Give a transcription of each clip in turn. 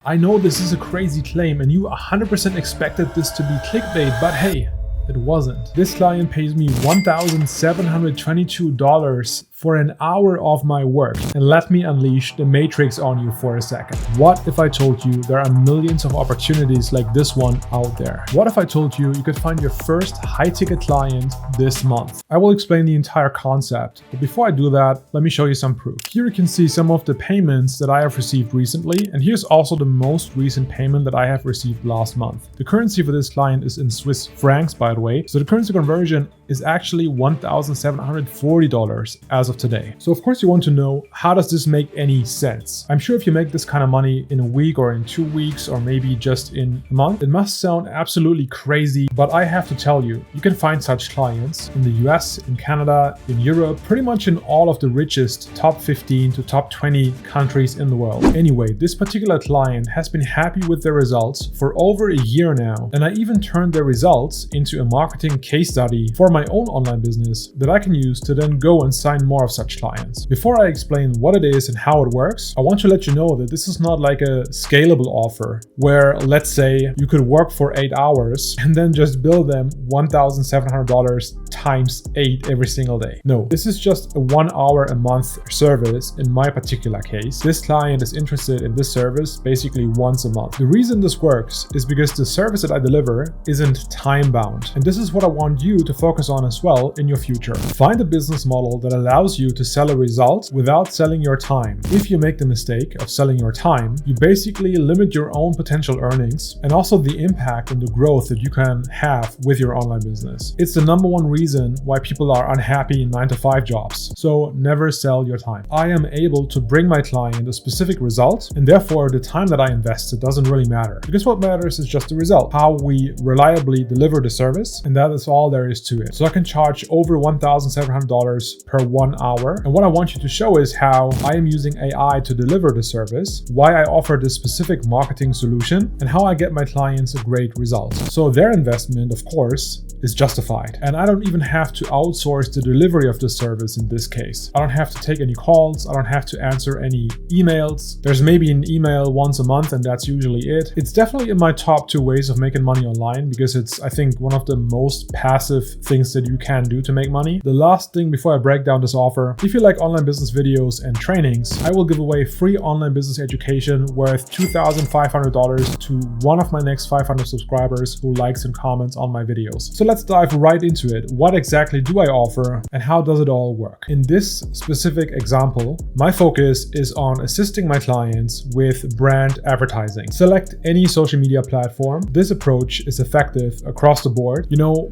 I know this is a crazy claim and you 100% expected this to be clickbait, but hey, it wasn't. This client pays me $1,722 for an hour of my work, and let me unleash the matrix on you for a second. What if I told you there are millions of opportunities like this one out there? What if I told you you could find your first high-ticket client this month? I will explain the entire concept, but before I do that, let me show you some proof. Here you can see some of the payments that I have received recently, and here's also the most recent payment that I have received last month. The currency for this client is in Swiss francs, by the way, so the currency conversion is actually $1,740 as of today. So of course you want to know, how does this make any sense? I'm sure if you make this kind of money in a week or in 2 weeks or maybe just in a month, it must sound absolutely crazy, but I have to tell you, you can find such clients in the US, in Canada, in Europe, pretty much in all of the richest top 15 to top 20 countries in the world. Anyway, this particular client has been happy with their results for over a year now, and I even turned their results into a marketing case study for my own online business that I can use to then go and sign more of such clients. Before I explain what it is and how it works, I want to let you know that this is not like a scalable offer where, let's say, you could work for 8 hours and then just bill them $1,700 times 8 every single day. No, this is just a 1 hour a month service in my particular case. This client is interested in this service basically once a month. The reason this works is because the service that I deliver isn't time bound. And this is what I want you to focus on as well in your future. Find a business model that allows you to sell a result without selling your time. If you make the mistake of selling your time, you basically limit your own potential earnings and also the impact and the growth that you can have with your online business. It's the number one reason why people are unhappy in 9-to-5 jobs. So never sell your time. I am able to bring my client a specific result, and therefore the time that I invested doesn't really matter, because what matters is just the result, how we reliably deliver the service, and that is all there is to it. So I can charge over $1,700 per 1 hour. And what I want you to show is how I am using AI to deliver the service, why I offer this specific marketing solution, and how I get my clients a great result. So their investment, of course, is justified. And I don't even have to outsource the delivery of the service in this case. I don't have to take any calls. I don't have to answer any emails. There's maybe an email once a month, and that's usually it. It's definitely in my top 2 ways of making money online because it's, I think, one of the most passive things that you can do to make money. The last thing before I break down this offer, if you like online business videos and trainings, I will give away free online business education worth $2,500 to one of my next 500 subscribers who likes and comments on my videos. So let's dive right into it. What exactly do I offer and how does it all work? In this specific example, my focus is on assisting my clients with brand advertising. Select any social media platform. This approach is effective across the board,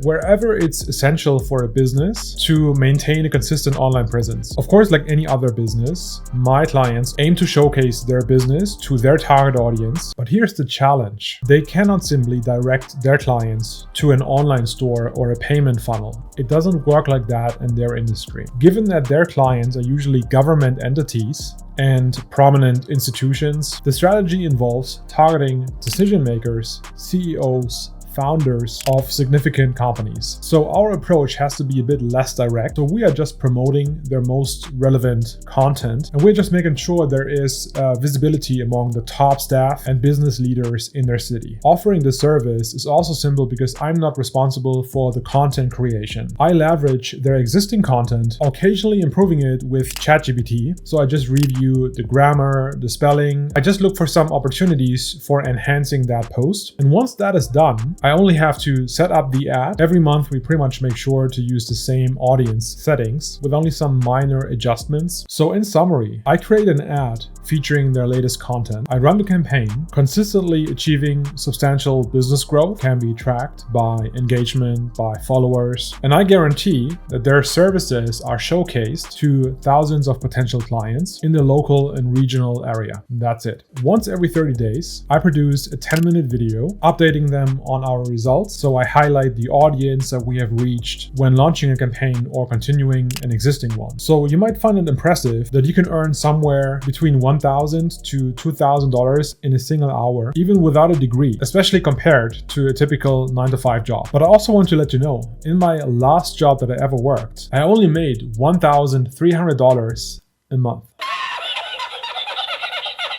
wherever it's essential for a business to maintain a consistent online presence. Of course, like any other business, my clients aim to showcase their business to their target audience. But here's the challenge. They cannot simply direct their clients to an online store or a payment funnel. It doesn't work like that in their industry. Given that their clients are usually government entities and prominent institutions, the strategy involves targeting decision makers, CEOs, founders of significant companies. So our approach has to be a bit less direct. So we are just promoting their most relevant content, and we're just making sure there is visibility among the top staff and business leaders in their city. Offering the service is also simple because I'm not responsible for the content creation. I leverage their existing content, occasionally improving it with ChatGPT. So I just review the grammar, the spelling. I just look for some opportunities for enhancing that post. And once that is done, I only have to set up the ad. Every month, we pretty much make sure to use the same audience settings with only some minor adjustments. So in summary, I create an ad featuring their latest content. I run the campaign, consistently achieving substantial business growth, can be tracked by engagement, by followers, and I guarantee that their services are showcased to thousands of potential clients in the local and regional area. That's it. Once every 30 days, I produce a 10-minute video updating them on our results. So I highlight the audience that we have reached when launching a campaign or continuing an existing one. So you might find it impressive that you can earn somewhere between $1,000 to $2,000 in a single hour, even without a degree, especially compared to a typical 9-to-5 job. But I also want to let you know, in my last job that I ever worked, I only made $1,300 a month.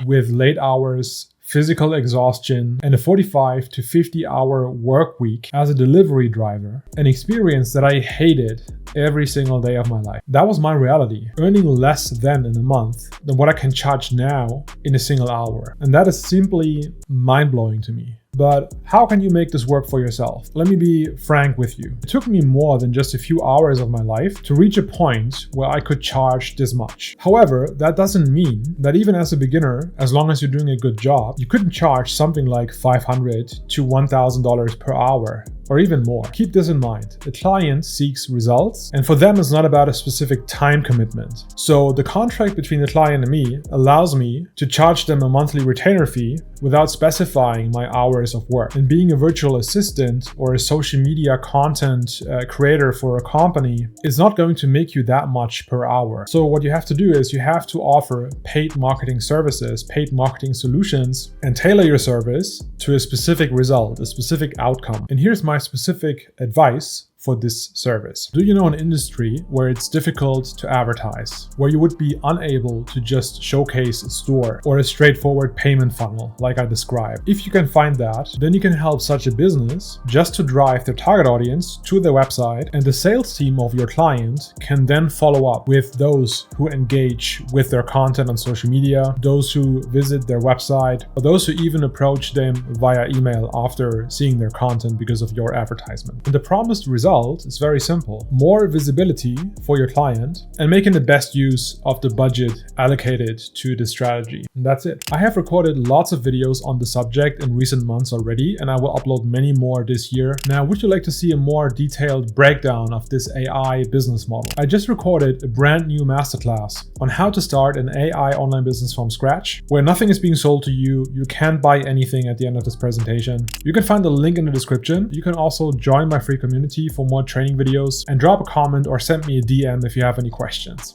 With late hours, physical exhaustion, and a 45 to 50 hour work week as a delivery driver, an experience that I hated every single day of my life. That was my reality, earning less than in a month than what I can charge now in a single hour. And that is simply mind-blowing to me. But how can you make this work for yourself? Let me be frank with you. It took me more than just a few hours of my life to reach a point where I could charge this much. However, that doesn't mean that even as a beginner, as long as you're doing a good job, you couldn't charge something like $500 to $1,000 per hour, or even more. Keep this in mind. The client seeks results, and for them it's not about a specific time commitment. So the contract between the client and me allows me to charge them a monthly retainer fee without specifying my hours of work. And being a virtual assistant or a social media content creator for a company is not going to make you that much per hour. So what you have to do is you have to offer paid marketing services, paid marketing solutions, and tailor your service to a specific result, a specific outcome. And here's my specific advice for this service. Do you know an industry where it's difficult to advertise, where you would be unable to just showcase a store or a straightforward payment funnel like I described? If you can find that, then you can help such a business just to drive their target audience to their website, and the sales team of your client can then follow up with those who engage with their content on social media, those who visit their website, or those who even approach them via email after seeing their content because of your advertisement. And the promised result is very simple: more visibility for your client and making the best use of the budget allocated to the strategy. And that's it. I have recorded lots of videos on the subject in recent months already, and I will upload many more this year. Now, would you like to see a more detailed breakdown of this AI business model? I just recorded a brand new masterclass on how to start an AI online business from scratch, where nothing is being sold to you. You can't buy anything at the end of this presentation. You can find the link in the description. You can also join my free community for more training videos, and drop a comment or send me a DM if you have any questions.